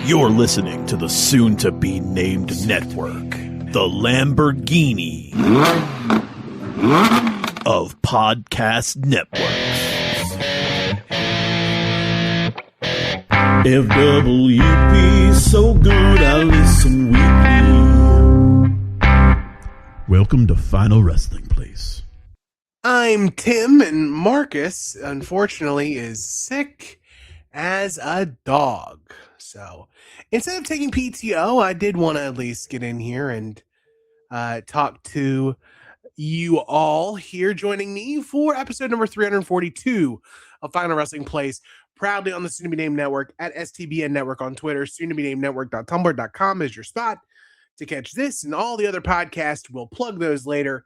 You're listening to the soon-to-be-named network, the Lamborghini of podcast networks. FWP, so good I listen weekly. Welcome to Final Wrestling Place. I'm Tim, and Marcus, unfortunately, is sick as a dog. So instead of taking PTO, I did want to at least get in here and talk to you all here joining me for episode number 342 of Final Wrestling Place, proudly on the soon-to-be-named network at STBN Network on Twitter. Soon-to-be-named network.tumblr.com is your spot to catch this and all the other podcasts. We'll plug those later.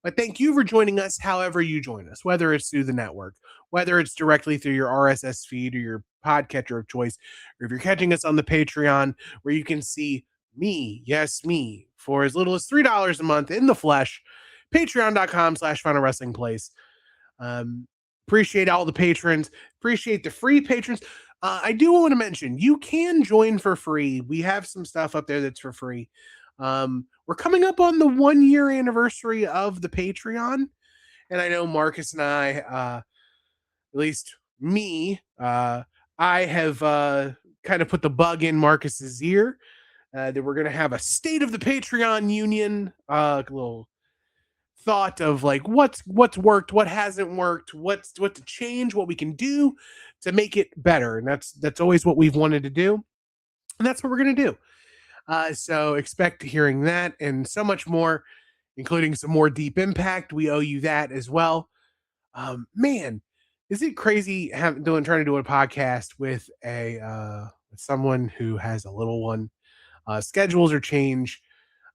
But thank you for joining us however you join us, whether it's through the network, whether it's directly through your RSS feed or your podcatcher of choice, or if you're catching us on the Patreon, where you can see me, yes, me, for as little as $3 a month in the flesh. Patreon.com/Final Wrestling Place. Appreciate all the patrons. Appreciate the free patrons. I do want to mention, you can join for free. We have some stuff up there that's for free. We're coming up on the 1-year anniversary of the Patreon. And I know Marcus and I, at least me, I have kind of put the bug in Marcus's ear that we're going to have a State of the Patreon Union, a little thought of like what's worked, what hasn't worked, what to change, what we can do to make it better. And that's always what we've wanted to do. And that's what we're going to do. So expect hearing that and so much more, including some more Deep Impact. We owe you that as well. Man, is it crazy trying to do a podcast with with someone who has a little one? Schedules are changed.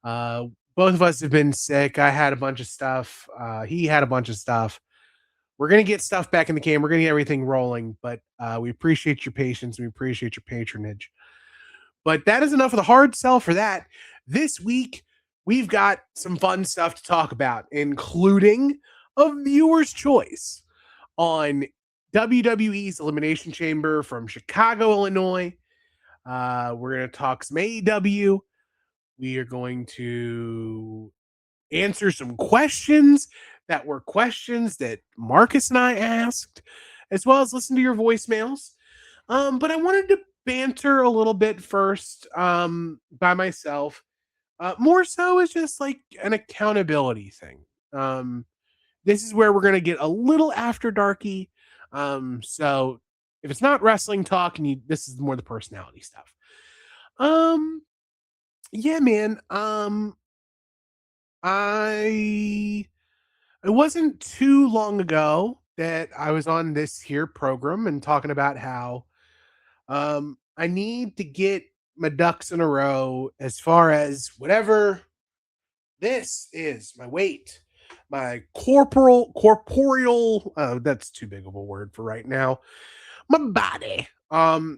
Both of us have been sick. I had a bunch of stuff. He had a bunch of stuff. We're going to get stuff back in the game. We're going to get everything rolling, but we appreciate your patience. We appreciate your patronage. But that is enough of the hard sell for that. This week, we've got some fun stuff to talk about, including a viewer's choice on WWE's Elimination Chamber from Chicago, Illinois. We're going to talk some AEW. We are going to answer some questions that were questions that Marcus and I asked, as well as listen to your voicemails. But I wanted to banter a little bit first by myself. More so as just like an accountability thing. This is where we're going to get a little after darky. So if it's not wrestling talk and this is more the personality stuff. Yeah, man. It wasn't too long ago that I was on this here program and talking about how I need to get my ducks in a row as far as whatever this is, my weight, my corporeal, that's too big of a word for right now, my body,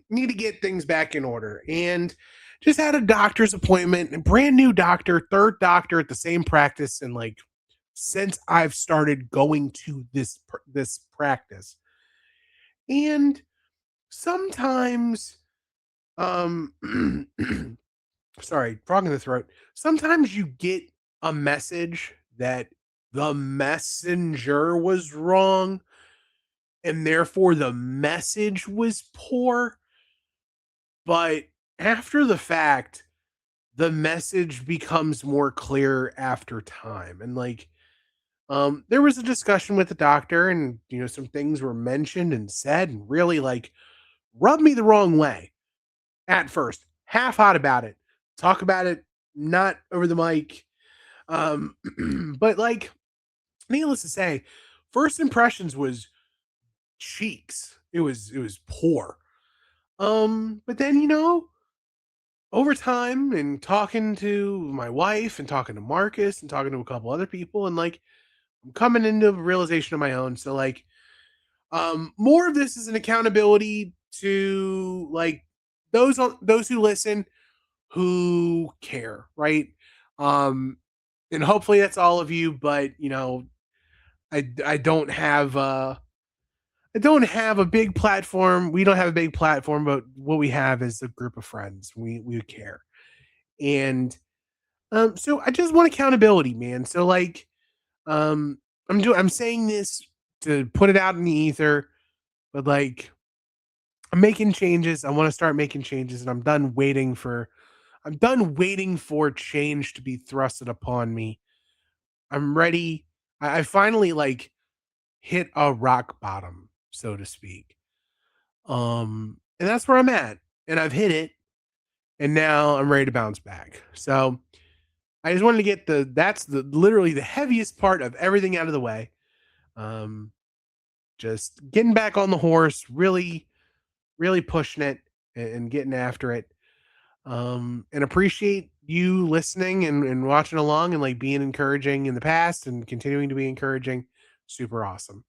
need to get things back in order. And just had a doctor's appointment, a brand new doctor, third doctor at the same practice. And like, since I've started going to this practice, and sometimes, sorry, frog in the throat. Sometimes you get a message that the messenger was wrong, and therefore the message was poor. But after the fact, the message becomes more clear after time. And like, there was a discussion with the doctor, and some things were mentioned and said and really like rubbed me the wrong way at first. Half hot about it. Talk about it not over the mic. But like, needless to say, first impressions was cheeks. It was poor. But then, over time and talking to my wife and talking to Marcus and talking to a couple other people, and like, I'm coming into a realization of my own. So like, more of this is an accountability to like those who listen, who care, right? And hopefully that's all of you, but I don't have don't have a big platform. We don't have a big platform, but what we have is a group of friends. We care. And so I just want accountability, man. So like I'm saying this to put it out in the ether, but like I'm making changes. I want to start making changes, and I'm done waiting for change to be thrusted upon me. I'm ready. I finally like hit a rock bottom, so to speak. And that's where I'm at. And I've hit it, and now I'm ready to bounce back. So I just wanted to get that's literally the heaviest part of everything out of the way. Um, just getting back on the horse, really, really pushing it and getting after it. And appreciate you listening and watching along and like being encouraging in the past and continuing to be encouraging. Super awesome.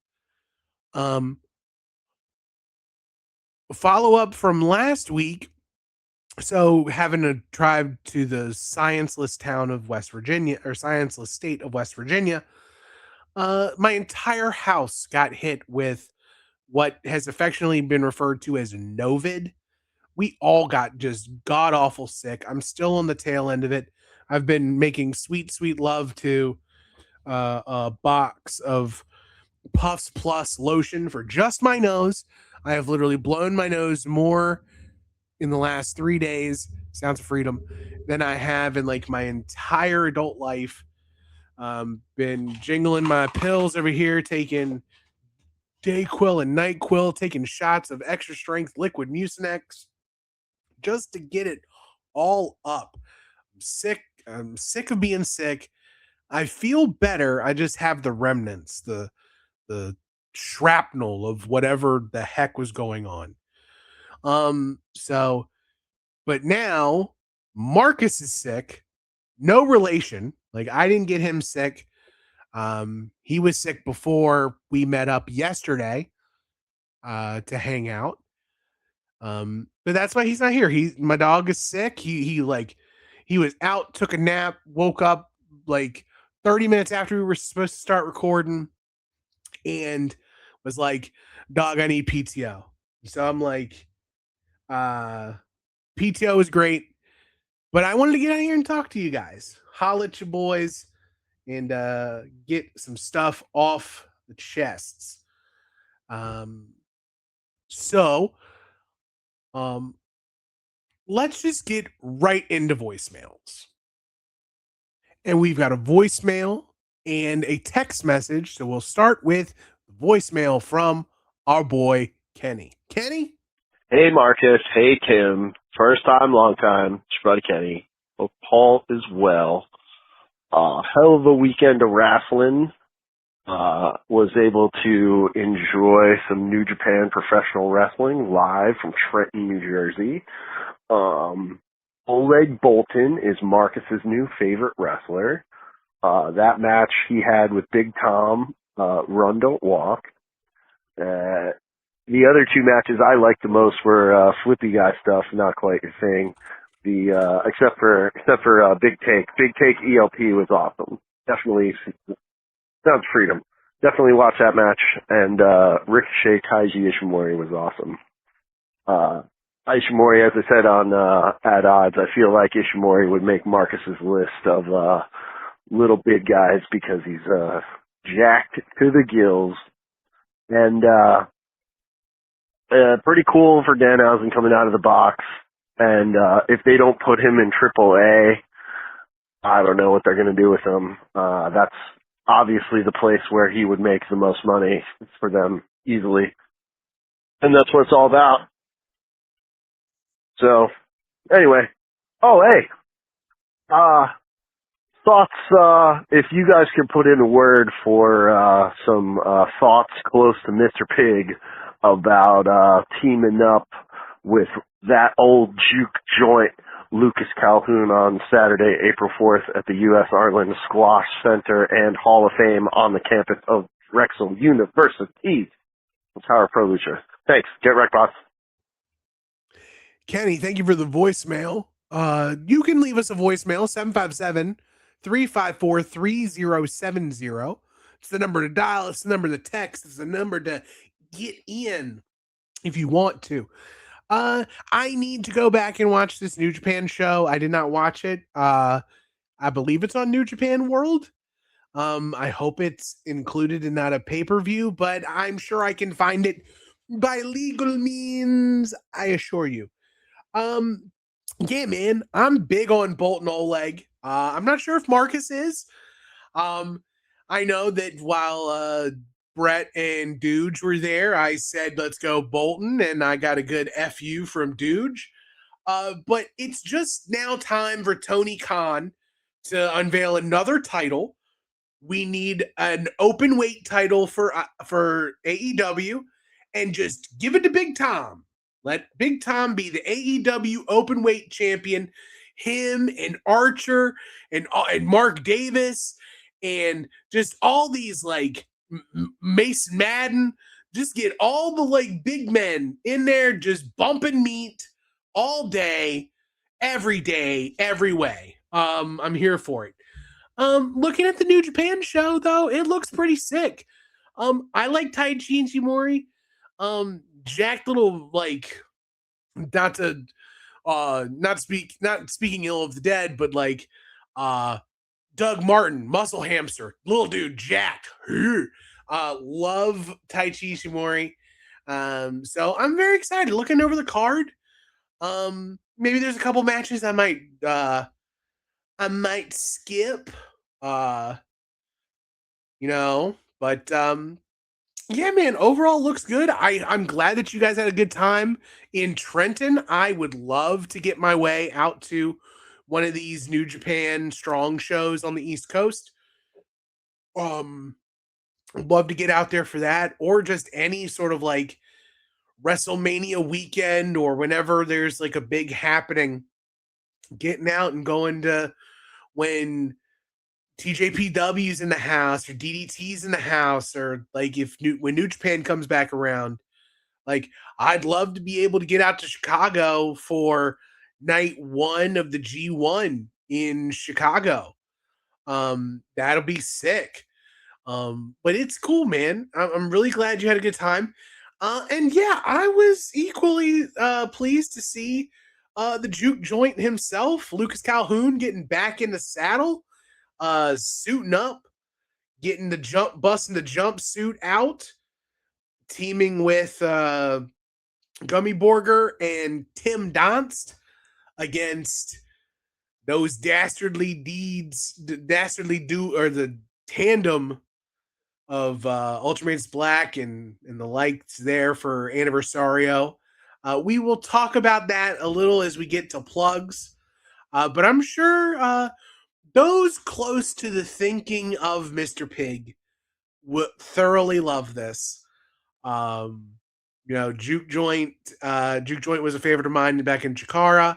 Follow up from last week. So having a drive to the scienceless town of West Virginia, or scienceless state of West Virginia, my entire house got hit with what has affectionately been referred to as Novid. We all got just god awful sick. I'm still on the tail end of it. I've been making sweet, sweet love to a box of Puffs Plus lotion for just my nose. I have literally blown my nose more in the last 3 days, Sounds of Freedom, than I have in like my entire adult life. Been jingling my pills over here, taking Dayquil and NyQuil, taking shots of extra strength liquid Mucinex just to get it all up. I'm sick. I'm sick of being sick. I feel better. I just have the remnants, the shrapnel of whatever the heck was going on. So, but now Marcus is sick. No relation. Like I didn't get him sick. He was sick before we met up yesterday to hang out. But that's why he's not here. My dog is sick. He was out, took a nap, woke up like 30 minutes after we were supposed to start recording, and was like, "Dog, I need PTO." So I'm like, PTO is great, but I wanted to get out here and talk to you guys, holla at you boys, and get some stuff off the chests. So let's just get right into voicemails. And we've got a voicemail and a text message. So we'll start with voicemail from our boy Kenny. Kenny? Hey, Marcus. Hey, Tim. First time, long time. It's your buddy Kenny. Hope Paul is well. Hell of a weekend of wrestling. Was able to enjoy some New Japan professional wrestling live from Trenton, New Jersey. Oleg Boltin is Marcus's new favorite wrestler. That match he had with Big Tom, Run Don't Walk. The other two matches I liked the most were flippy guy stuff, not quite your thing. Except for Big Take. Big Take ELP was awesome. Definitely Sounds Freedom. Definitely watch that match. And Ricochet Taiji Ishimori was awesome. Ishimori, as I said on At Odds, I feel like Ishimori would make Marcus's list of little big guys because he's jacked to the gills. And pretty cool for Danhausen coming out of the box. And if they don't put him in AAA, I don't know what they're going to do with him. That's obviously the place where he would make the most money for them easily. And that's what it's all about. So, anyway. Oh, hey. Thoughts, if you guys could put in a word for some thoughts close to Mr. Pig about teaming up with that old juke joint, Lucas Calhoun, on Saturday, April 4th at the U.S. Arlen Squash Center and Hall of Fame on the campus of Drexel University. Power Pro Lucha. Thanks. Get wrecked, boss. Kenny, thank you for the voicemail. You can leave us a voicemail, 757-354-3070. It's the number to dial. It's the number to text. It's the number to get in if you want to. I need to go back and watch this New Japan show. I did not watch it. I believe it's on New Japan World. I hope it's included in not a pay-per-view, but I'm sure I can find it by legal means, I assure you. Yeah, man, I'm big on Bolton Oleg. I'm not sure if Marcus is. I know that while Brett and Dooge were there, I said, let's go Bolton, and I got a good FU from Dooge. But it's just now time for Tony Khan to unveil another title. We need an open weight title for AEW, and just give it to Big Tom. Let Big Tom be the AEW open weight champion. Him and Archer and Mark Davis and just all these like Mason Madden. Just get all the like big men in there, just bumping meat all day, every way. I'm here for it. Looking at the New Japan show though, it looks pretty sick. I like Taichi and Shimori. Jack little like not to not speaking ill of the dead, but like Doug Martin, muscle hamster, little dude, Jack. Love Taichi Shimori. So I'm very excited. Looking over the card. Maybe there's a couple matches I might skip. But yeah, man, overall looks good. I'm glad that you guys had a good time in Trenton. I would love to get my way out to one of these New Japan Strong shows on the East Coast. Love to get out there for that, or just any sort of like WrestleMania weekend, or whenever there's like a big happening, getting out and going to when TJPW's in the house or DDT's in the house, or like when New Japan comes back around, like I'd love to be able to get out to Chicago for night 1 of the G1 in Chicago. That'll be sick. But it's cool, man. I'm really glad you had a good time. And yeah, I was equally pleased to see the juke joint himself, Lucas Calhoun, getting back in the saddle, suiting up, busting the jumpsuit out, teaming with Gummy Borger and Tim Donst against those the tandem of Ultramarines Black and the likes there for Anniversario. We will talk about that a little as we get to plugs. But I'm sure those close to the thinking of Mr. Pig would thoroughly love this. Juke Joint was a favorite of mine back in Chikara.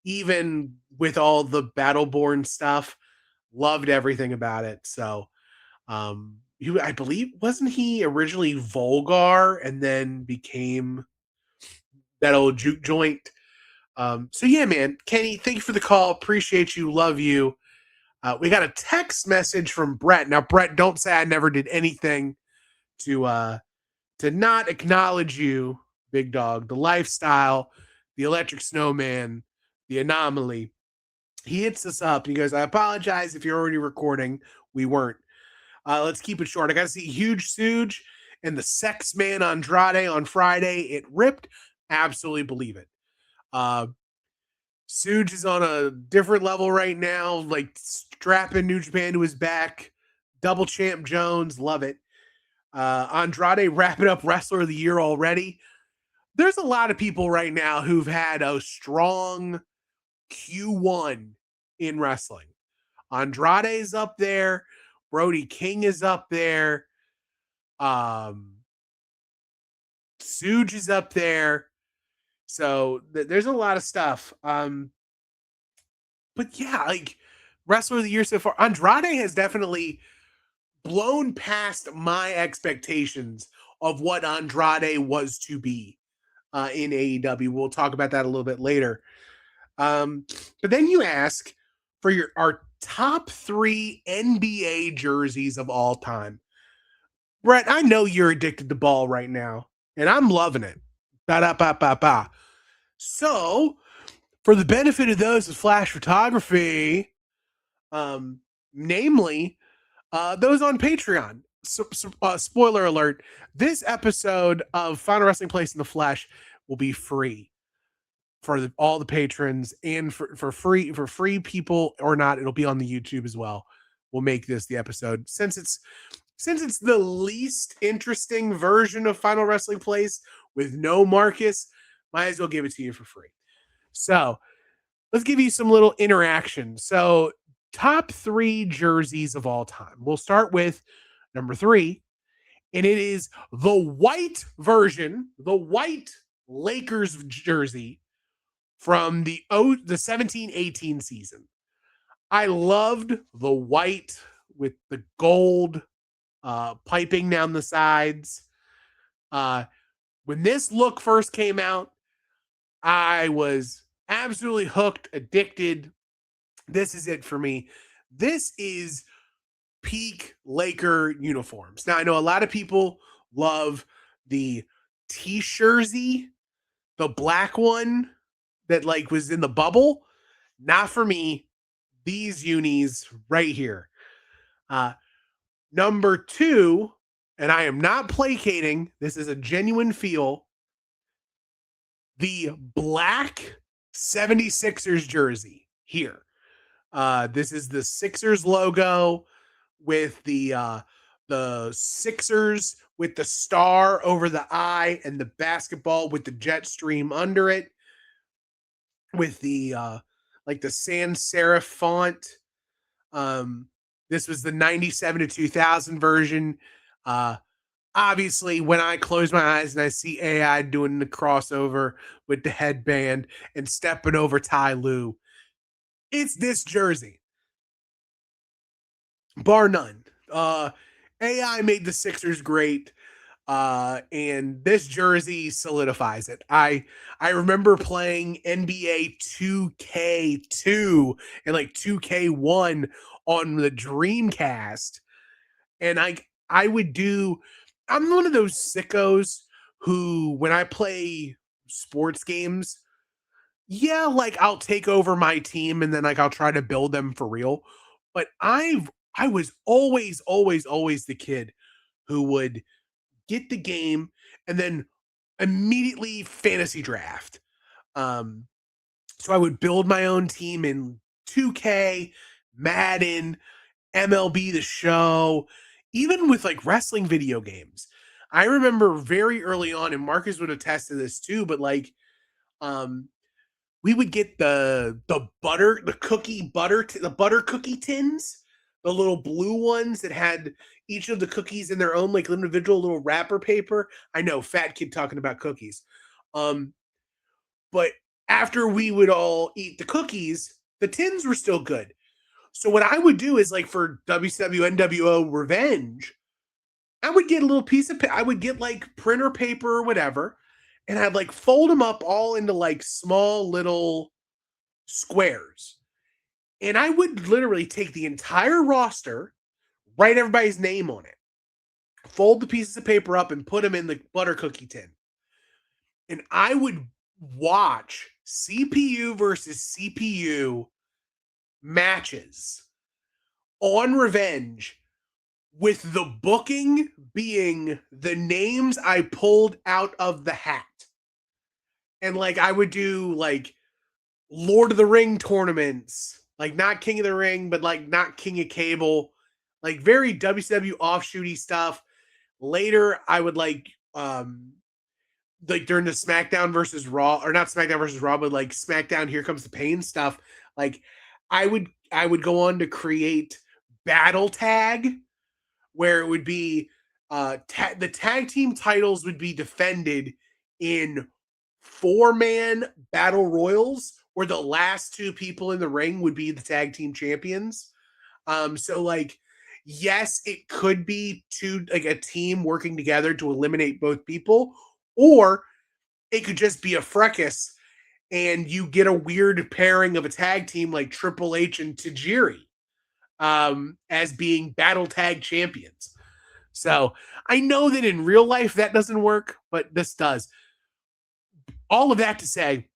Even with all the Battleborn stuff, loved everything about it. So, I believe, wasn't he originally Volgar and then became that old Juke Joint? So yeah, man, Kenny, thank you for the call. Appreciate you. Love you. We got a text message from Brett. Now, Brett, don't say I never did anything to not acknowledge you, big dog. The lifestyle, the electric snowman, the anomaly. He hits us up. He goes, I apologize if you're already recording. We weren't. Let's keep it short. I got to see Huge Suge and the Sex Man Andrade on Friday. It ripped. Absolutely believe it. Suge is on a different level right now, like strapping New Japan to his back. Double champ Jones, love it. Andrade wrapping up Wrestler of the Year already. There's a lot of people right now who've had a strong Q1 in wrestling. Andrade's up there. Brody King is up there. Suge is up there. So there's a lot of stuff. But yeah, like Wrestler of the Year so far, Andrade has definitely blown past my expectations of what Andrade was to be in AEW. We'll talk about that a little bit later. But then you ask for our top 3 NBA jerseys of all time. Brett, I know you're addicted to ball right now, and I'm loving it. Ba-da-ba-ba-ba. So, for the benefit of those with flash photography, namely those on Patreon, spoiler alert, this episode of Final Wrestling Place in the Flesh will be free for all the patrons, and for free people or not, it'll be on the YouTube as well. We'll make this the episode since it's the least interesting version of Final Wrestling Place with no Marcus. Might as well give it to you for free. So let's give you some little interaction. So top 3 jerseys of all time. We'll start with number 3, and it is the white version, the white Lakers jersey from the 17-18 season. I loved the white with the gold piping down the sides. When this look first came out, I was absolutely hooked, addicted. This is it for me. This is peak Laker uniforms. Now, I know a lot of people love the T-jersey, the black one that like was in the bubble. Not for me. These unis right here. Number 2, and I am not placating, this is a genuine feel, the black 76ers jersey here. This is the Sixers logo with the Sixers with the star over the eye and the basketball with the jet stream under it, with the like the sans serif font. This was the 97 to 2000 version. Obviously, when I close my eyes and I see AI doing the crossover with the headband and stepping over Ty Lue, it's this jersey. Bar none. AI made the Sixers great. And this jersey solidifies it. I remember playing NBA 2K2 and like 2K1 on the Dreamcast, and I would do. I'm one of those sickos who, when I play sports games, yeah, like I'll take over my team and then like I'll try to build them for real. But I was always the kid who would get the game and then immediately fantasy draft. So I would build my own team in 2K, Madden, MLB The Show, even with like wrestling video games. I remember very early on, and Marcus would attest to this too, but like we would get the butter cookie tins, the little blue ones that had each of the cookies in their own like individual little wrapper paper. I know, fat kid talking about cookies. But after we would all eat the cookies, the tins were still good. So what I would do is like for WCW NWO Revenge, I would get a little piece of I would get like printer paper or whatever, and I'd like fold them up all into like small little squares. And I would literally take the entire roster, write everybody's name on it, fold the pieces of paper up and put them in the butter cookie tin. And I would watch CPU versus CPU matches on Revenge, with the booking being the names I pulled out of the hat. And like I would do like Lord of the Ring tournaments, like not King of the Ring, but like not King of Cable, like very WCW offshooty stuff. Later, I would like during the SmackDown versus Raw, or not SmackDown versus Raw, but like SmackDown Here Comes the Pain stuff. Like I would go on to create Battle Tag, where it would be the tag team titles would be defended in 4-man battle royals, where the last 2 people in the ring would be the tag team champions. So like, yes, it could be like a team working together to eliminate both people, or it could just be a fracas and you get a weird pairing of a tag team like Triple H and Tajiri as being battle tag champions. So I know that in real life that doesn't work, but this does. All of that to say,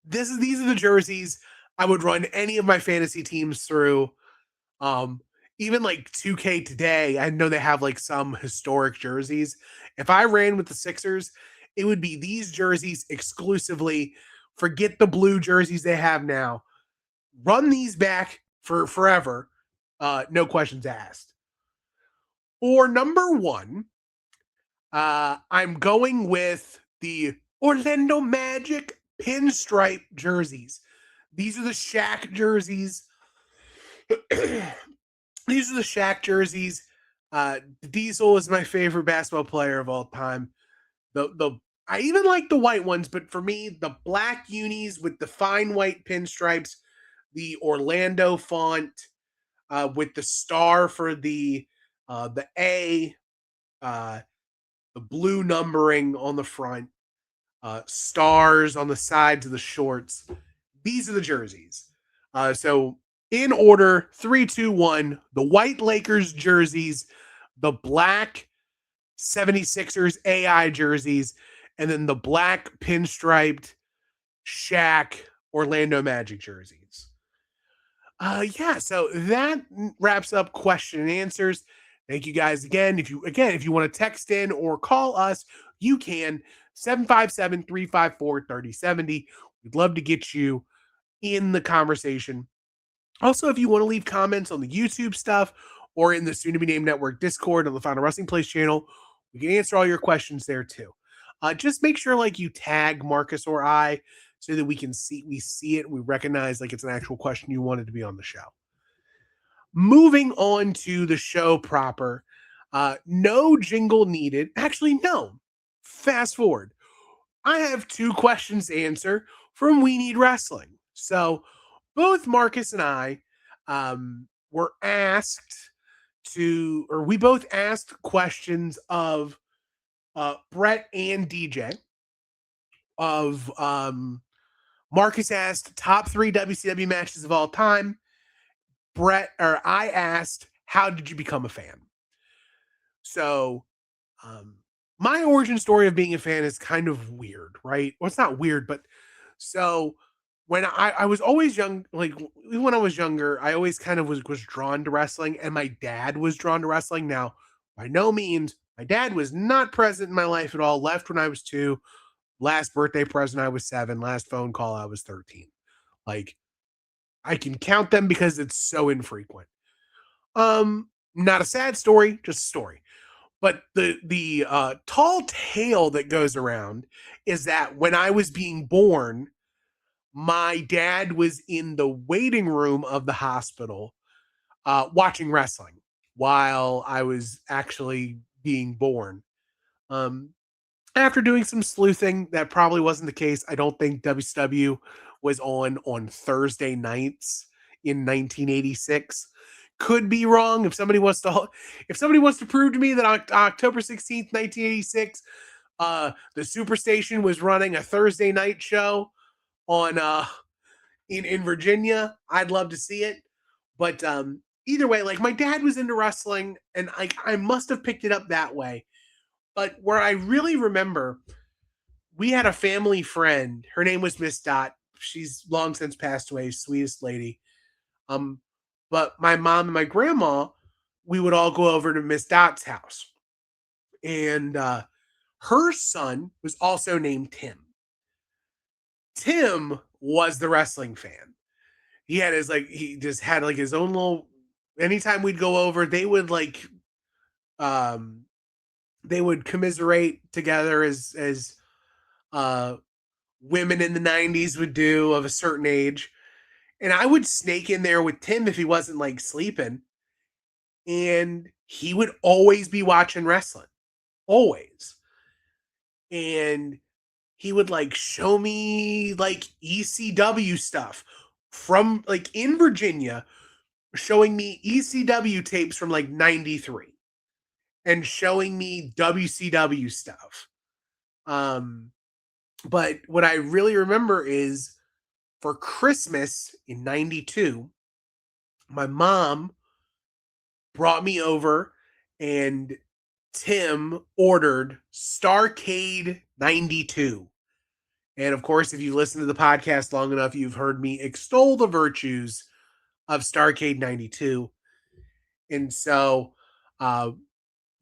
these are the jerseys I would run any of my fantasy teams through. Even like 2K today, I know they have like some historic jerseys. If I ran with the Sixers, it would be these jerseys exclusively. Forget the blue jerseys they have now. Run these back for forever. No questions asked. Or number one, I'm going with the Orlando Magic pinstripe jerseys. These are the Shaq jerseys. These are the Shaq jerseys. Diesel is my favorite basketball player of all time. The I even like the white ones, but for me, the black unis with the fine white pinstripes, the Orlando font with the star for the A, the blue numbering on the front, stars on the sides of the shorts. These are the jerseys. So in order, 3, 2, 1, the white Lakers jerseys, the black 76ers AI jerseys, and then the black pinstriped Shaq Orlando Magic jerseys. So that wraps up question and answers. Thank you guys again. If you want to text in or call us, you can 757-354-3070. We'd love to get you in the conversation. Also, if you want to leave comments on the YouTube stuff or in the Soon to Be Named Network Discord on the Final Wrestling Place channel, we can answer all your questions there too. Just make sure like you tag Marcus or I so that we see it, we recognize like it's an actual question you wanted to be on the show. Moving on to the show proper, no jingle needed. Actually, no. Fast forward. I have 2 questions to answer from We Need Wrestling. So both Marcus and I were asked we both asked questions of Brett and DJ. Marcus asked top 3 WCW matches of all time. I asked, how did you become a fan? So, my origin story of being a fan is kind of weird, right? Well, it's not weird, but so when I was always young, like when I was younger, I always kind of was drawn to wrestling, and my dad was drawn to wrestling. Now, by no means, my dad was not present in my life at all. Left when I was 2. Last birthday present, I was 7. Last phone call, I was 13. Like, I can count them because it's so infrequent. Not a sad story, just a story. But the tall tale that goes around is that when I was being born, my dad was in the waiting room of the hospital watching wrestling while I was actually being born. After doing some sleuthing, that probably wasn't the case. I don't think WCW was on Thursday nights in 1986. Could be wrong. If somebody wants to prove to me that on October 16th, 1986, the Superstation was running a Thursday night show on in Virginia, I'd love to see it. But either way, like my dad was into wrestling, and I must have picked it up that way. But where I really remember, we had a family friend. Her name was Miss Dot. She's long since passed away, sweetest lady. But my mom and my grandma, we would all go over to Miss Dot's house. And her son was also named Tim. Tim was the wrestling fan. He just had like his own little, anytime we'd go over, they would commiserate together as women in the 90s would do of a certain age. And I would snake in there with Tim if he wasn't like sleeping. And he would always be watching wrestling. Always. And he would like show me like ECW stuff from like in Virginia, showing me ECW tapes from like 93 and showing me WCW stuff. But what I really remember is for Christmas in 92, my mom brought me over and Tim ordered Starcade 92. And of course, if you listen to the podcast long enough, you've heard me extol the virtues of Starcade 92. And so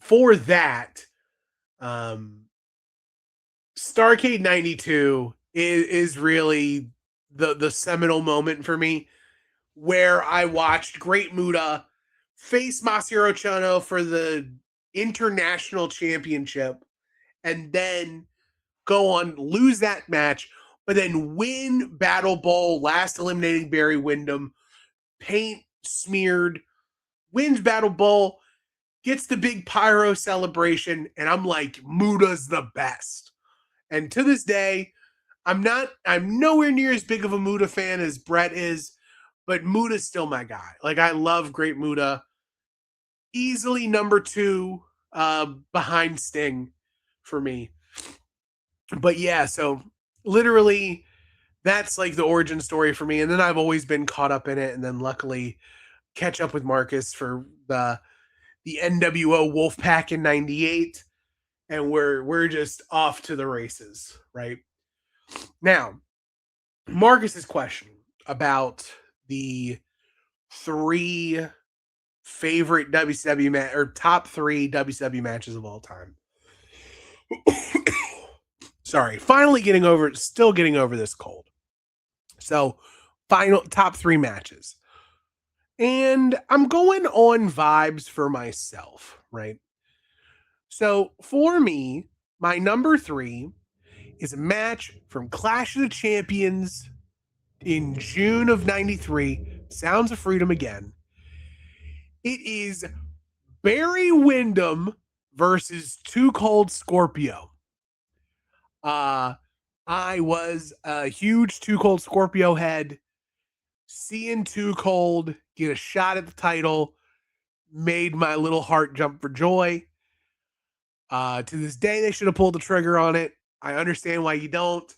for that, Starcade 92 is really the seminal moment for me, where I watched Great Muta face Masahiro Chono for the international championship and then go on, lose that match, but then win Battle Bowl, last eliminating Barry Windham, paint smeared, wins Battle Bowl, gets the big pyro celebration, and I'm like, Muta's the best. And to this day, I'm nowhere near as big of a Muta fan as Brett is, but Muta's still my guy. Like, I love Great Muta. Easily number 2 behind Sting for me. But yeah, so literally that's like the origin story for me. And then I've always been caught up in it, and then luckily catch up with Marcus for the NWO Wolfpack in 98. And we're just off to the races, right? Now, Marcus's question about the 3 favorite WCW or top 3 WCW matches of all time. Sorry, still getting over this cold. So, final top 3 matches. And I'm going on vibes for myself, right? So, for me, my number 3 is a match from Clash of the Champions in June of 93, Sounds of Freedom again. It is Barry Windham versus Too Cold Scorpio. I was a huge Too Cold Scorpio head. Seeing Too Cold get a shot at the title made my little heart jump for joy. To this day, they should have pulled the trigger on it. I understand why you don't.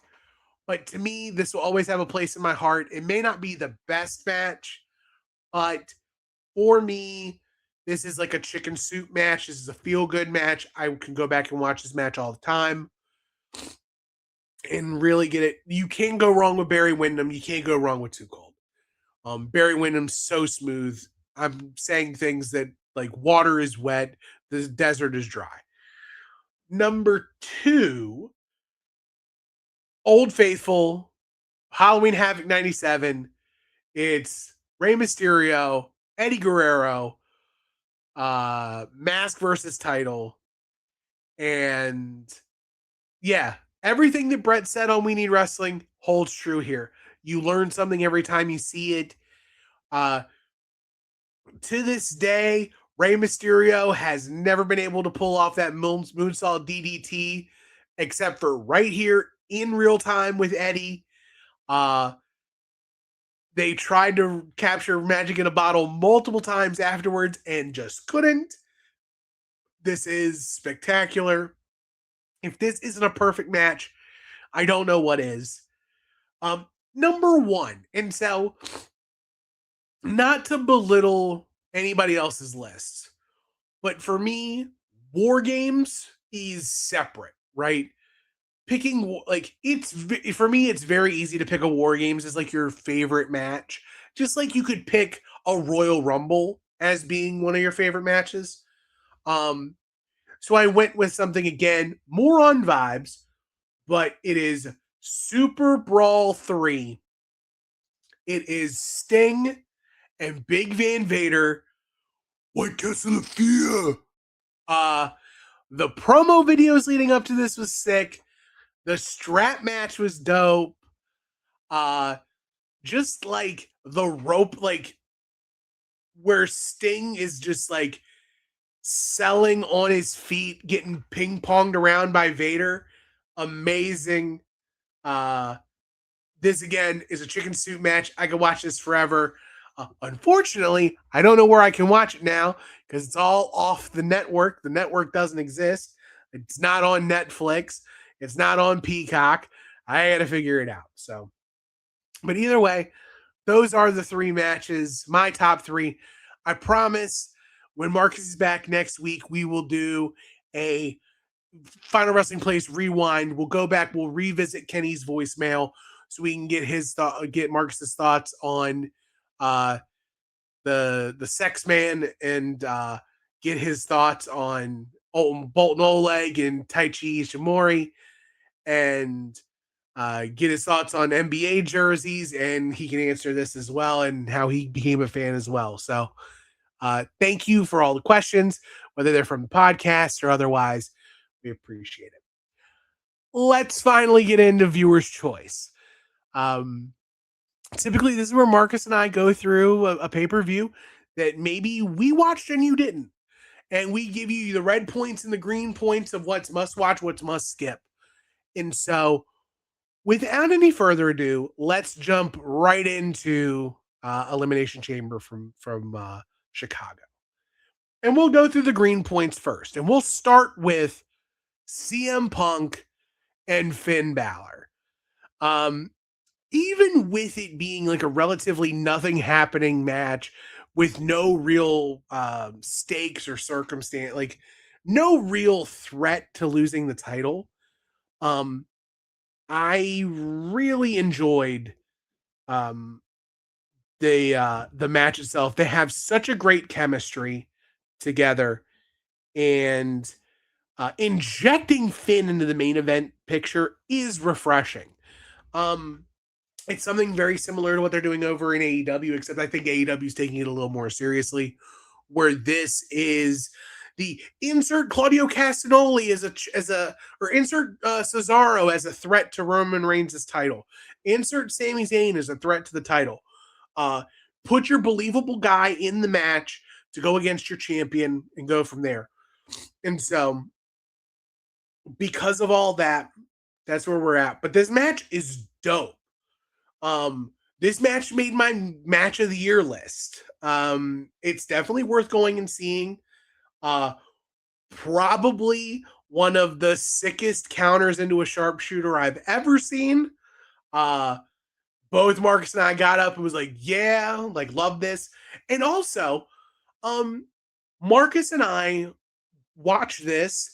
But to me, this will always have a place in my heart. It may not be the best match, but for me, this is like a chicken soup match. This is a feel-good match. I can go back and watch this match all the time and really get it. You can't go wrong with Barry Windham. You can't go wrong with Too Cold. Barry Windham's so smooth. I'm saying things that, like, water is wet, the desert is dry. Number 2, Old Faithful, Halloween Havoc 97. It's Rey Mysterio, Eddie Guerrero, Mask versus title. And yeah, everything that Brett said on We Need Wrestling holds true here. You learn something every time you see it. To this day, Rey Mysterio has never been able to pull off that moonsault DDT except for right here in real time with Eddie. They tried to capture Magic in a Bottle multiple times afterwards and just couldn't. This is spectacular. If this isn't a perfect match, I don't know what is. Number 1, and so not to belittle anybody else's lists, but for me, War Games is separate, right? Picking, like, for me, it's very easy to pick a War Games as like your favorite match, just like you could pick a Royal Rumble as being one of your favorite matches. So I went with something, again, more on vibes, but it is Super Brawl 3. It is Sting and Big Van Vader. What Castle of Fear? The promo videos leading up to this was sick. The strap match was dope. Just like the rope, like where Sting is just like selling on his feet, getting ping-ponged around by Vader. Amazing. This again is a chicken soup match. I could watch this forever. Unfortunately, I don't know where I can watch it now because it's all off the network. The network doesn't exist. It's not on Netflix. It's not on Peacock. I got to figure it out. So, but either way, those are the 3 matches, my top 3. I promise when Marcus is back next week, we will do a Final Wrestling Place rewind. We'll go back. We'll revisit Kenny's voicemail so we can get Marcus's thoughts on the Sex Man and get his thoughts on Bolton Oleg and Taichi Ishimori, and get his thoughts on NBA jerseys, and he can answer this as well and how he became a fan as well. So thank you for all the questions, whether they're from the podcast or otherwise. We appreciate it. Let's finally get into viewer's choice. Typically, this is where Marcus and I go through a pay-per-view that maybe we watched and you didn't. And we give you the red points and the green points of what's must watch, what's must skip. And so, without any further ado, let's jump right into Elimination Chamber from Chicago. And we'll go through the green points first. And we'll start with CM Punk and Finn Balor. Even with it being like a relatively nothing happening match with no real stakes or circumstance, like no real threat to losing the title, I really enjoyed the match itself. They have such a great chemistry together, and injecting Finn into the main event picture is refreshing. It's something very similar to what they're doing over in AEW, except I think AEW is taking it a little more seriously, where this is the insert Claudio Castagnoli or insert Cesaro as a threat to Roman Reigns' title. Insert Sami Zayn as a threat to the title. Put your believable guy in the match to go against your champion and go from there. And so, because of all that, that's where we're at. But this match is dope. This match made my match of the year list. It's definitely worth going and seeing. Probably one of the sickest counters into a sharpshooter I've ever seen. Both Marcus and I got up and was like, yeah, like love this. And also, Marcus and I watched this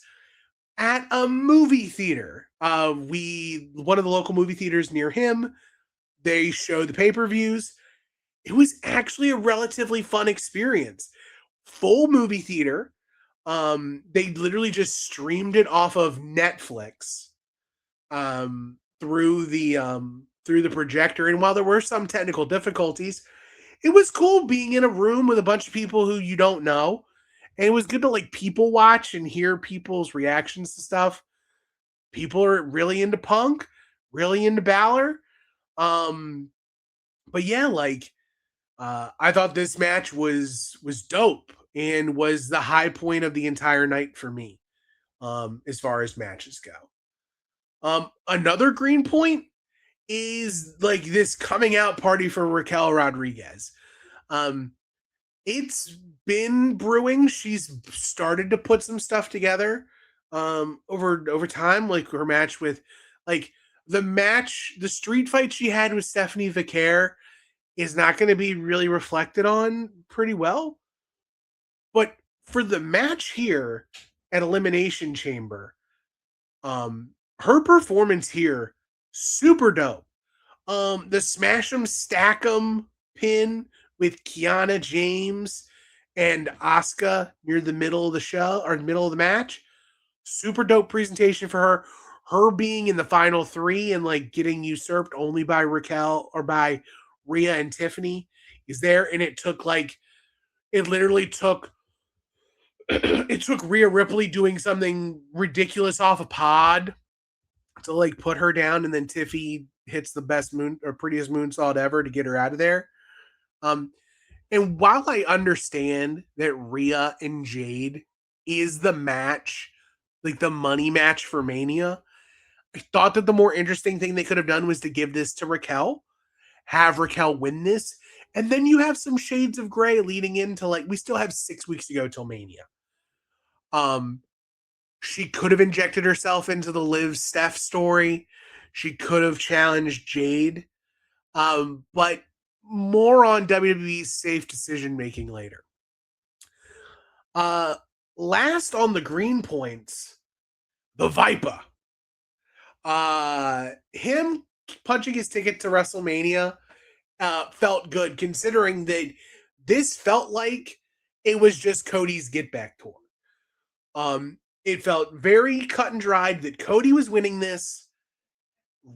at a movie theater. One of the local movie theaters near him, they showed the pay-per-views. It was actually a relatively fun experience. Full movie theater. They literally just streamed it off of Netflix through the projector. And while there were some technical difficulties, it was cool being in a room with a bunch of people who you don't know. And it was good to like people watch and hear people's reactions to stuff. People are really into Punk, really into Balor. But yeah, like I thought this match was dope and was the high point of the entire night for me, as far as matches go. Another green point is like this coming out party for Raquel Rodriguez. It's been brewing. She's started to put some stuff together over time, like her match with like the street fight she had with Stephanie Vicaire is not going to be really reflected on pretty well. But for the match here at Elimination Chamber, her performance here, super dope. The smash 'em, stack 'em pin with Kiana James and Asuka near the middle of the show or the middle of the match. Super dope presentation for her. Her being in the final three and like getting usurped only by Raquel or by Rhea and Tiffany is there. And it literally took Rhea Ripley doing something ridiculous off a pod to like put her down, and then Tiffy hits the prettiest moonsault ever to get her out of there. And while I understand that Rhea and Jade is the match, like the money match for Mania, I thought that the more interesting thing they could have done was to give this to Raquel, have Raquel win this, and then you have some shades of gray leading into like we still have 6 weeks to go till Mania. She could have injected herself into the Liv Steph story. She could have challenged Jade. But more on WWE's safe decision making later. Last on the green points, the Viper. Him punching his ticket to WrestleMania felt good, considering that this felt like it was just Cody's Get Back tour. It felt very cut and dried that Cody was winning this.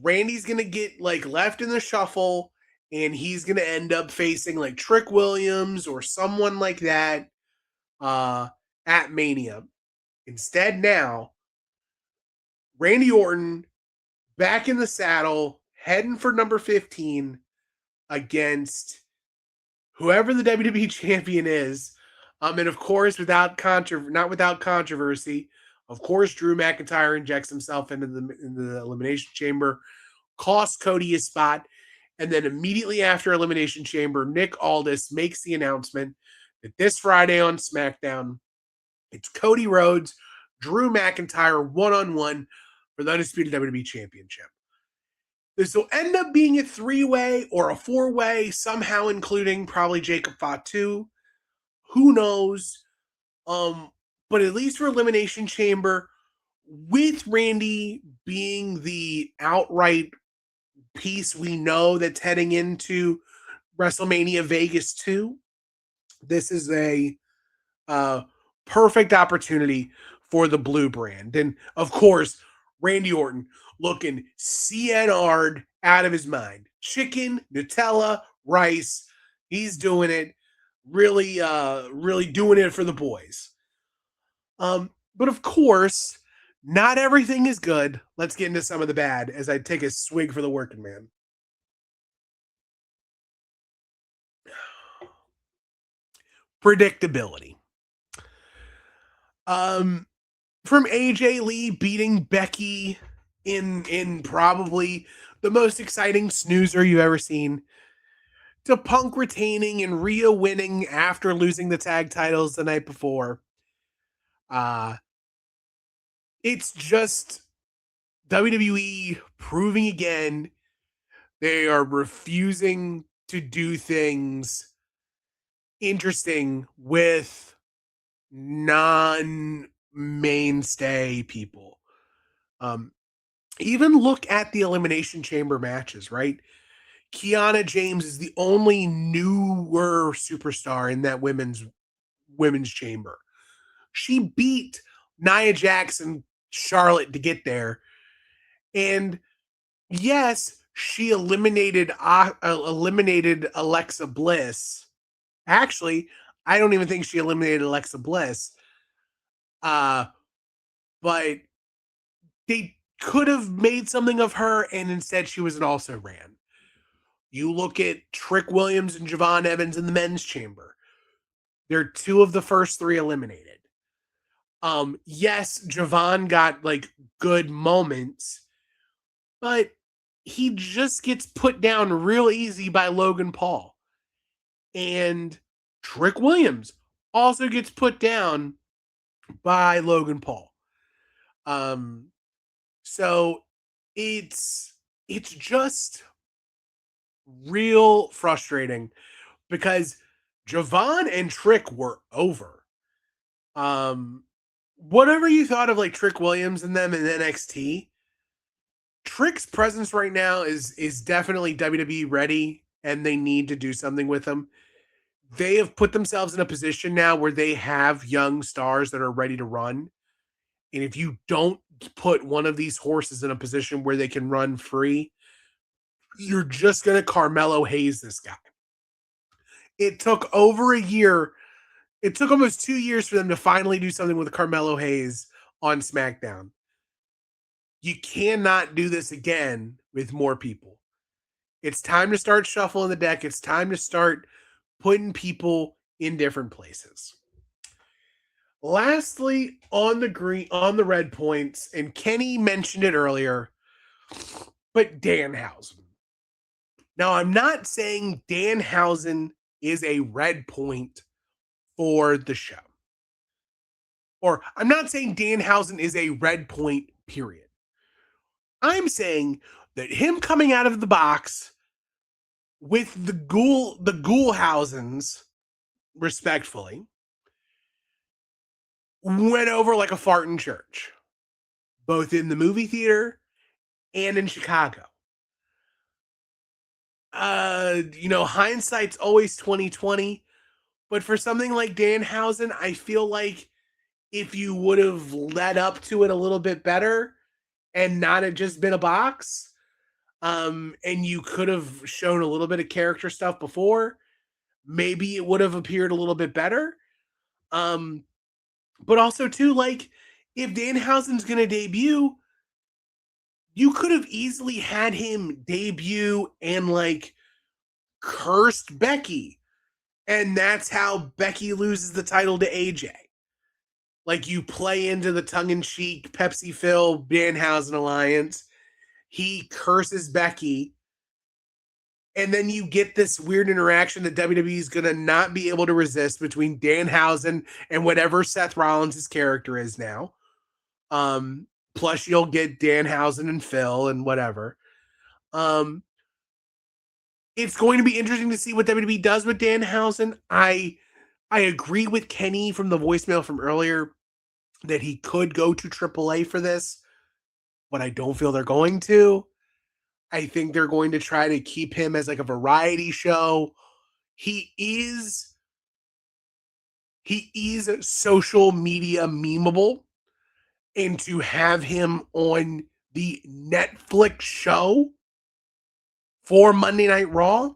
Randy's gonna get like left in the shuffle, and he's gonna end up facing like Trick Williams or someone like that at Mania. Instead, now Randy Orton back in the saddle, heading for number 15 against whoever the WWE champion is. And of course, not without controversy, of course, Drew McIntyre injects himself into the Elimination Chamber, costs Cody his spot, and then immediately after Elimination Chamber, Nick Aldis makes the announcement that this Friday on SmackDown, it's Cody Rhodes, Drew McIntyre one-on-one for the Undisputed WWE Championship. This will end up being a 3-way or a 4-way, somehow including probably Jacob Fatu. Who knows? But at least for Elimination Chamber, with Randy being the outright piece we know that's heading into WrestleMania Vegas 2, this is a perfect opportunity for the blue brand. And of course, Randy Orton looking CNR'd out of his mind. Chicken, Nutella, rice. He's doing it. Really doing it for the boys. But of course, not everything is good. Let's get into some of the bad as I take a swig for the working man. Predictability. From AJ Lee beating Becky in probably the most exciting snoozer you've ever seen, to Punk retaining and Rhea winning after losing the tag titles the night before. It's just WWE proving again they are refusing to do things interesting with non-mainstay people. Even look at the Elimination Chamber matches, right? Kiana James is the only newer superstar in that women's chamber. She beat Nia Jax and Charlotte to get there. And yes, she eliminated Alexa Bliss. Actually, I don't even think she eliminated Alexa Bliss. But they could have made something of her, and instead she was an also ran. You look at Trick Williams and Javon Evans in the men's chamber. They're 2 of the first 3 eliminated. Yes, Javon got like good moments, but he just gets put down real easy by Logan Paul. And Trick Williams also gets put down by Logan Paul. So it's just real frustrating because Javon and Trick were over. Whatever you thought of like Trick Williams and them in NXT, Trick's presence right now is definitely WWE ready, and they need to do something with him. They have put themselves in a position now where they have young stars that are ready to run. And if you don't put one of these horses in a position where they can run free, you're just going to Carmelo Hayes this guy. It took over a year. It took almost 2 years for them to finally do something with Carmelo Hayes on SmackDown. You cannot do this again with more people. It's time to start shuffling the deck. It's time to start putting people in different places. Lastly, on the red points, and Kenny mentioned it earlier, but Danhausen. Now, I'm not saying Danhausen is a red point for the show. Or I'm not saying Danhausen is a red point, period. I'm saying that him coming out of the box with the Ghoulhausens, respectfully, went over like a fart in church, both in the movie theater and in Chicago. Hindsight's always 2020, but for something like Danhausen, I feel like if you would have led up to it a little bit better and not have just been a box, and you could have shown a little bit of character stuff before, maybe it would have appeared a little bit better. But also too, like, if Danhausen's gonna debut, you could have easily had him debut and like cursed Becky, and that's how Becky loses the title to AJ. Like, you play into the tongue-in-cheek Pepsi Phil Danhausen alliance. He curses Becky, and then you get this weird interaction that WWE is going to not be able to resist between Danhausen and whatever Seth Rollins' character is now. Plus, you'll get Danhausen and Phil and whatever. It's going to be interesting to see what WWE does with Danhausen. I agree with Kenny from the voicemail from earlier that he could go to AAA for this, but I don't feel they're going to. I think they're going to try to keep him as like a variety show. He is social media memeable, and to have him on the Netflix show for Monday Night Raw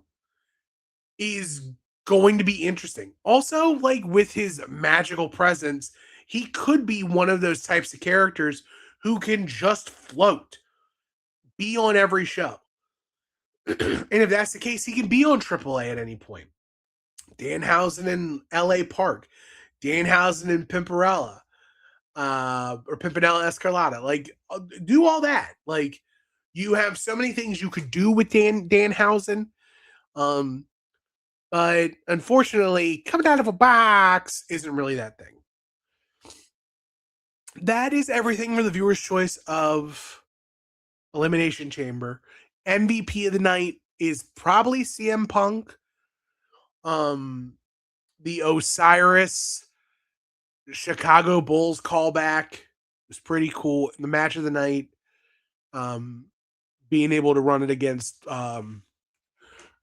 is going to be interesting. Also, like, with his magical presence, he could be one of those types of characters who can just float, be on every show. And if that's the case, he can be on AAA at any point. Danhausen in LA Park, Danhausen in Pimpinella, or Pimpinella Escarlata. Like, do all that. Like, you have so many things you could do with Danhausen. But unfortunately, coming out of a box isn't really that thing. That is everything for the viewer's choice of Elimination Chamber. MVP of the night is probably CM Punk. The Osiris Chicago Bulls callback was pretty cool. The match of the night, being able to run it against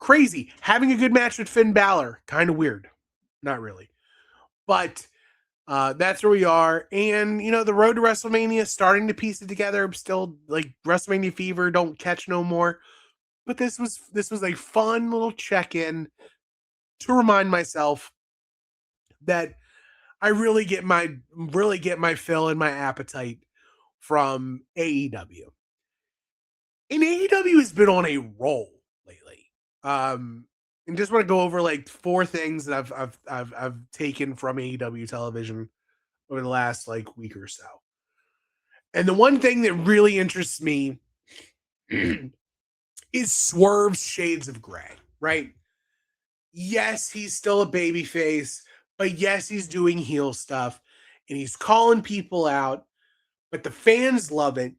crazy. Having a good match with Finn Balor, kind of weird. Not really. But that's where we are. And, the road to WrestleMania, starting to piece it together. Still, like, WrestleMania fever, don't catch no more. But this was a fun little check-in to remind myself that I really get my fill and my appetite from AEW. And AEW has been on a roll lately. And just want to go over like 4 things that I've taken from AEW television over the last like week or so. And the one thing that really interests me is Swerve's shades of gray, right? Yes, he's still a babyface, but yes, he's doing heel stuff and he's calling people out, but the fans love it.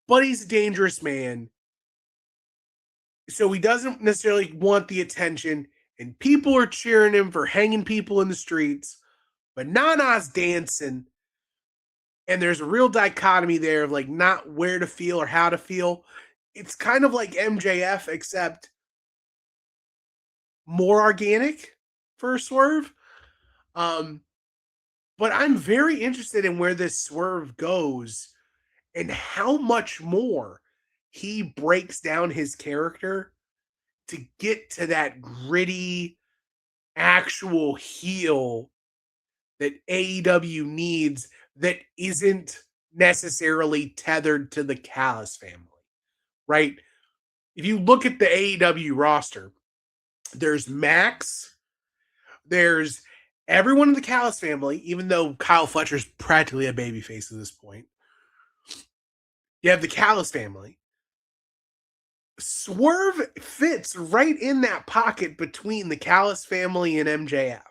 But he's a dangerous man. So he doesn't necessarily want the attention, and people are cheering him for hanging people in the streets, but Nana's dancing. And there's a real dichotomy there of like not where to feel or how to feel. It's kind of like MJF, except more organic for Swerve. But I'm very interested in where this Swerve goes and how much more he breaks down his character to get to that gritty, actual heel that AEW needs that isn't necessarily tethered to the Callis family, right? If you look at the AEW roster, there's Max, there's everyone in the Callis family, even though Kyle Fletcher's practically a babyface at this point. You have the Callis family. Swerve fits right in that pocket between the Callis family and MJF,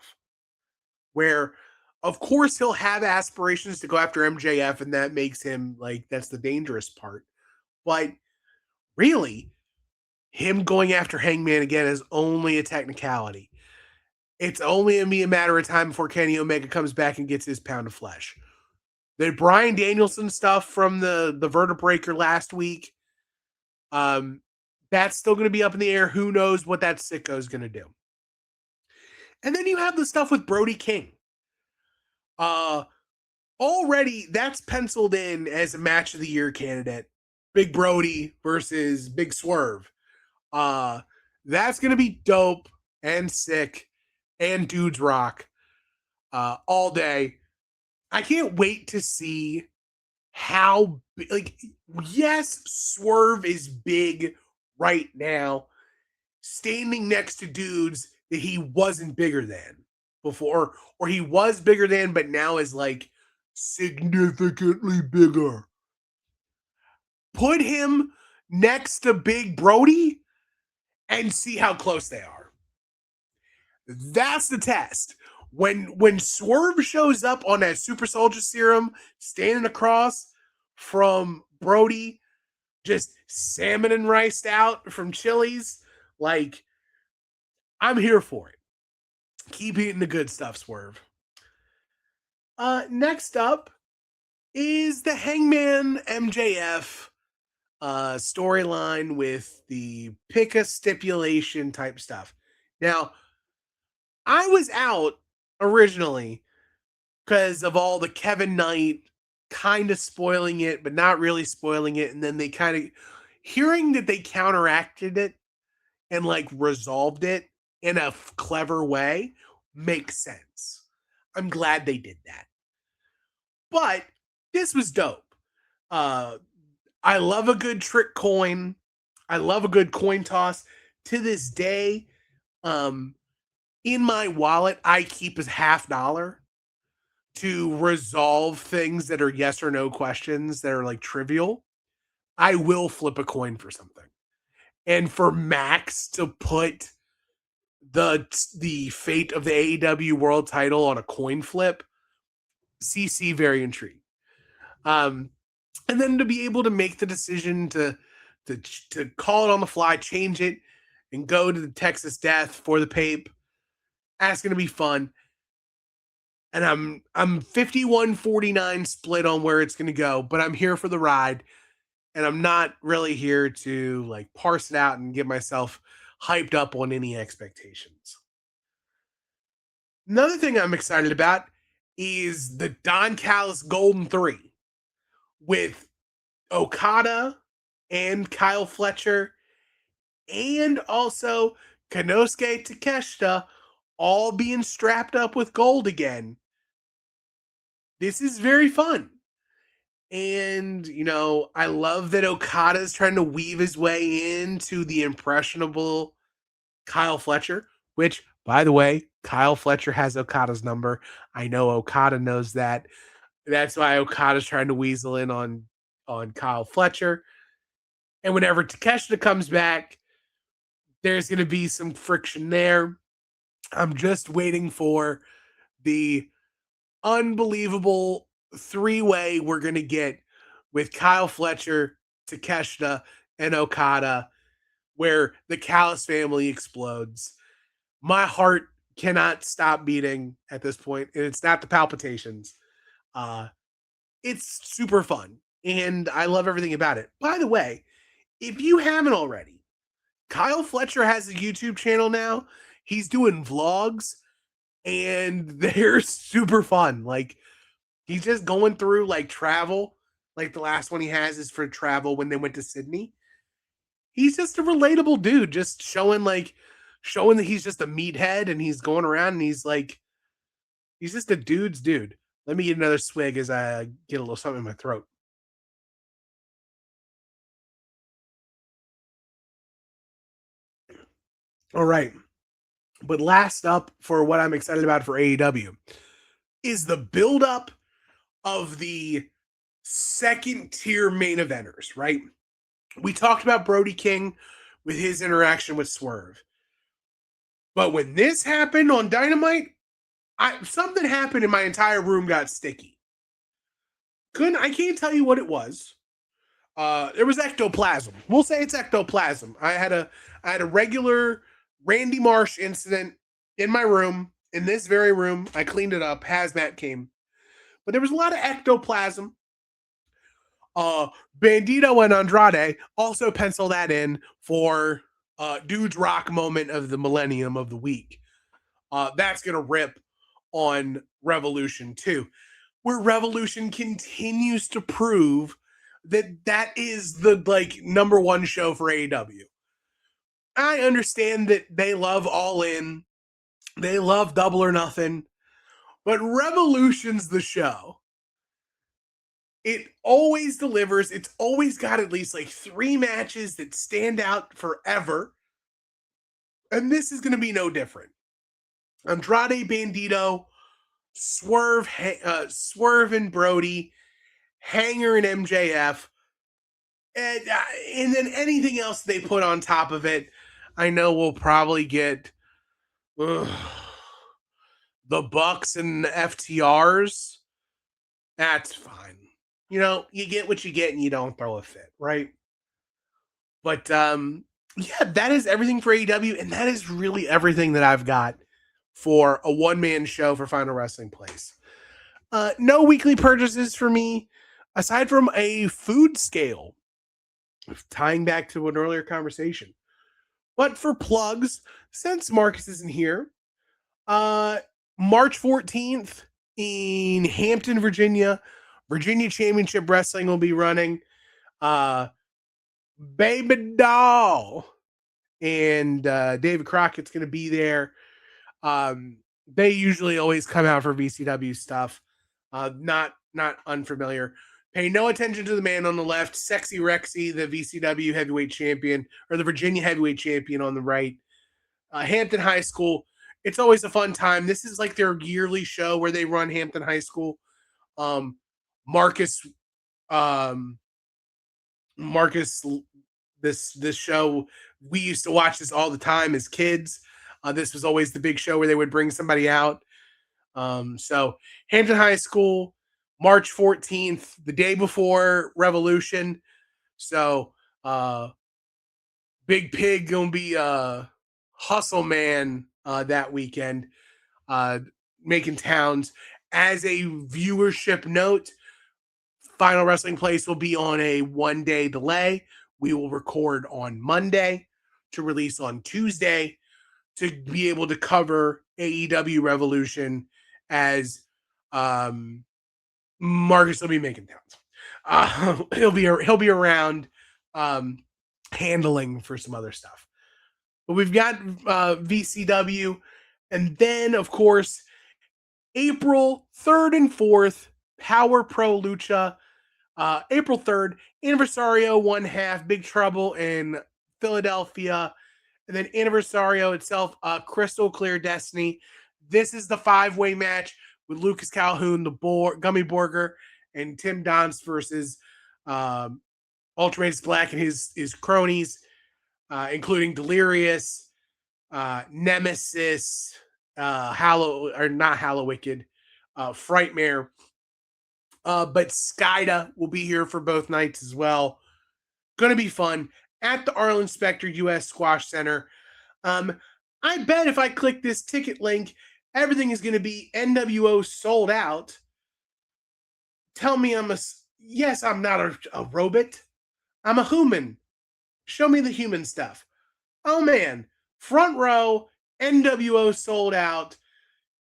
where, of course, he'll have aspirations to go after MJF, and that makes him, like, that's the dangerous part. But really, him going after Hangman again is only a technicality. It's only going to be a matter of time before Kenny Omega comes back and gets his pound of flesh. The Bryan Danielson stuff from the Vertebreaker last week, that's still going to be up in the air. Who knows what that sicko is going to do? And then you have the stuff with Brody King. Already, that's penciled in as a match of the year candidate. Big Brody versus Big Swerve. That's going to be dope and sick and dudes rock all day. I can't wait to see how, like, yes, Swerve is big right now, standing next to dudes that he wasn't bigger than before, or he was bigger than, but now is like significantly bigger. Put him next to Big Brody and see how close they are. That's the test. When Swerve shows up on that Super Soldier Serum, standing across from Brody, just salmon and riced out from Chili's, like, I'm here for it. Keep eating the good stuff, Swerve. Next up is the Hangman MJF storyline with the pick a stipulation type stuff. Now, I was out originally because of all the Kevin Knight kind of spoiling it, but not really spoiling it. And then they kind of hearing that they counteracted it and like resolved it in a clever way makes sense. I'm glad they did that. But this was dope. I love a good trick coin. I love a good coin toss. To this day, in my wallet, I keep a $50 to resolve things that are yes or no questions that are like trivial. I will flip a coin for something. And for Max to put the fate of the AEW world title on a coin flip, CC very intrigued. And then to be able to make the decision to call it on the fly, change it, and go to the Texas Death for the Pape, that's going to be fun. And I'm 51-49 split on where it's going to go, but I'm here for the ride. And I'm not really here to like parse it out and get myself hyped up on any expectations. Another thing I'm excited about is the Don Callis Golden 3 with Okada and Kyle Fletcher and also Konosuke Takeshita all being strapped up with gold again. This is very fun. And, you know, I love that Okada is trying to weave his way into the impressionable Kyle Fletcher, which, by the way, Kyle Fletcher has Okada's number. I know Okada knows that. That's why Okada's trying to weasel in on Kyle Fletcher. And whenever Takeshita comes back, there's going to be some friction there. I'm just waiting for the unbelievable three-way we're going to get with Kyle Fletcher, Takeshita, and Okada, where the Callis family explodes. My heart cannot stop beating at this point, and it's not the palpitations. It's super fun, and I love everything about it. By the way, if you haven't already, Kyle Fletcher has a YouTube channel now. He's doing vlogs, and they're super fun. Like, he's just going through like travel. Like the last one he has is for travel when they went to Sydney. He's just a relatable dude, just showing that he's just a meathead and he's going around and he's just a dude's dude. Let me get another swig as I get a little something in my throat. All right. But last up for what I'm excited about for AEW is the buildup of the second tier main eventers, right? We talked about Brody King with his interaction with Swerve. But when this happened on Dynamite, something happened and my entire room got sticky. I can't tell you what it was. There was ectoplasm. We'll say it's ectoplasm. I had a regular Randy Marsh incident in my room, in this very room. I cleaned it up. Hazmat came. But there was a lot of ectoplasm. Bandito and Andrade also pencil that in for Dude's Rock moment of the millennium of the week. That's going to rip on Revolution 2, where Revolution continues to prove that is the number one show for AEW. I understand that they love All In, they love Double or Nothing, but Revolution's the show. It always delivers. It's always got at least 3 matches that stand out forever. And this is going to be no different. Andrade, Bandito, Swerve and Brody, Hanger and MJF, and then anything else they put on top of it. I know we'll probably get the Bucks and the FTRs. That's fine. You get what you get and you don't throw a fit, right? But yeah, that is everything for AEW, and that is really everything that I've got for a one-man show for Final Wrestling Place. No weekly purchases for me, aside from a food scale, tying back to an earlier conversation. But for plugs, since Marcus isn't here, March 14th in Hampton, Virginia Championship Wrestling will be running. Baby Doll and David Crockett's going to be there. They usually always come out for VCW stuff. Not unfamiliar. Pay no attention to the man on the left, Sexy Rexy, the VCW heavyweight champion, or the Virginia heavyweight champion on the right. Hampton High School. It's always a fun time. This is like their yearly show where they run Hampton High School. Marcus, this show, we used to watch this all the time as kids. This was always the big show where they would bring somebody out. So Hampton High School, March 14th, the day before Revolution. So Big Pig gonna be Hustle Man that weekend, making towns. As a viewership note, Final Wrestling Place will be on a 1-day delay. We will record on Monday to release on Tuesday to be able to cover AEW Revolution as Marcus will be making towns. He'll be around handling for some other stuff. But we've got VCW, and then of course April 3rd and 4th, Power Pro Lucha. April 3rd, Anniversario 1/2, Big Trouble in Philadelphia. And then Anniversario itself, Crystal Clear Destiny. This is the 5-way match with Lucas Calhoun, the Gummy Borger, and Tim Donst versus Ultimates Black and his cronies, including Delirious, Nemesis, not Hallow Wicked, Frightmare. But Skyda will be here for both nights as well. Gonna be fun at the Arlen Specter US Squash Center. I bet if I click this ticket link, everything is going to be NWO sold out. Tell me I'm not a robot. I'm a human. Show me the human stuff. Oh man, front row, NWO sold out.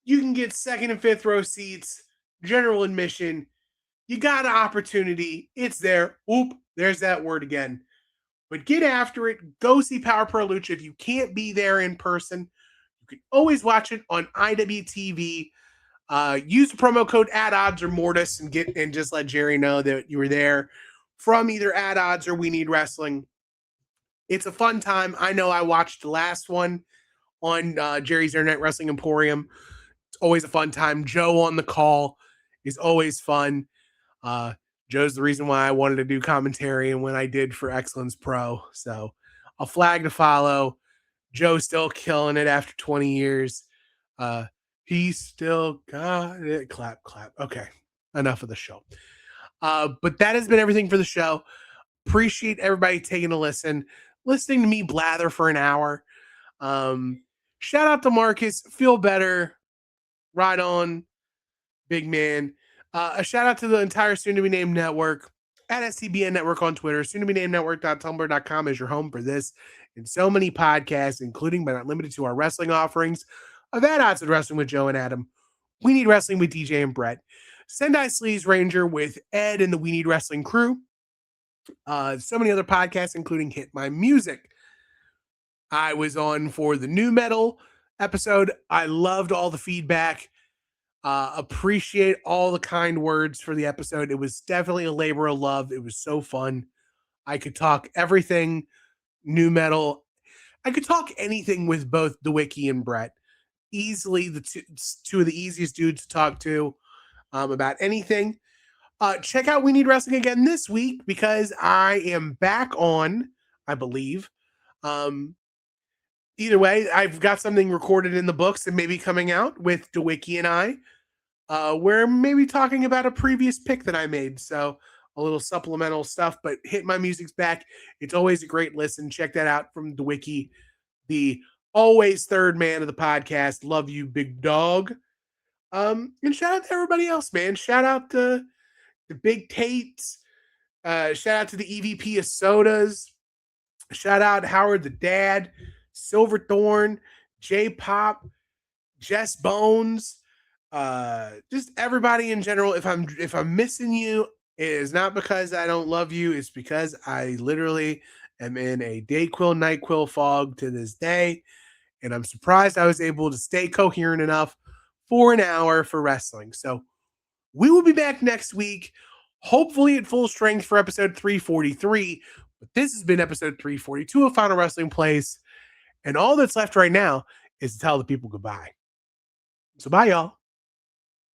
You can get second and fifth row seats, general admission. You got an opportunity. It's there. Oop, there's that word again. But get after it. Go see Power Pro Lucha. If you can't be there in person, you can always watch it on IWTV. Use the promo code AddOdds or Mortis and just let Jerry know that you were there from either AddOdds or We Need Wrestling. It's a fun time. I know I watched the last one on Jerry's Internet Wrestling Emporium. It's always a fun time. Joe on the call is always fun. Joe's the reason why I wanted to do commentary and when I did for Excellence Pro. So a flag to follow. Joe's still killing it after 20 years. He still got it. Clap, clap. Okay. Enough of the show. But that has been everything for the show. Appreciate everybody taking a listening to me blather for an hour. Shout out to Marcus. Feel better. Right on, big man. A shout out to the entire soon to be named network at STBN Network on Twitter. Soon to be named network.tumblr.com is your home for this and so many podcasts, including but not limited to our wrestling offerings of At Odds with Wrestling with Joe and Adam, We Need Wrestling with DJ and Brett, Sendai Sleaze Ranger with Ed and the We Need Wrestling crew. So many other podcasts, including Hit My Music. I was on for the new metal episode. I loved all the feedback. Appreciate all the kind words for the episode. It was definitely a labor of love. It was so fun. I could talk everything new metal. I could talk anything with both DeWicki and Brett. Easily the two of the easiest dudes to talk to about anything. Check out We Need Wrestling again this week because I am back on, I believe. Either way, I've got something recorded in the books and maybe coming out with DeWicki and I. We're maybe talking about a previous pick that I made. So a little supplemental stuff, but Hit My Music's back. It's always a great listen. Check that out from DeWicki, the always third man of the podcast. Love you, big dog. And shout out to everybody else, man. Shout out to the Big Tates. Shout out to the EVP of Sodas. Shout out Howard the Dad, Silverthorn, J-Pop, Jess Bones, just everybody in general. If I'm missing you, it is not because I don't love you. It's because I literally am in a Dayquil, NyQuil fog to this day. And I'm surprised I was able to stay coherent enough for an hour for wrestling. So we will be back next week, hopefully at full strength for episode 343. But this has been episode 342 of Final Wrestling Place. And all that's left right now is to tell the people goodbye. So bye, y'all.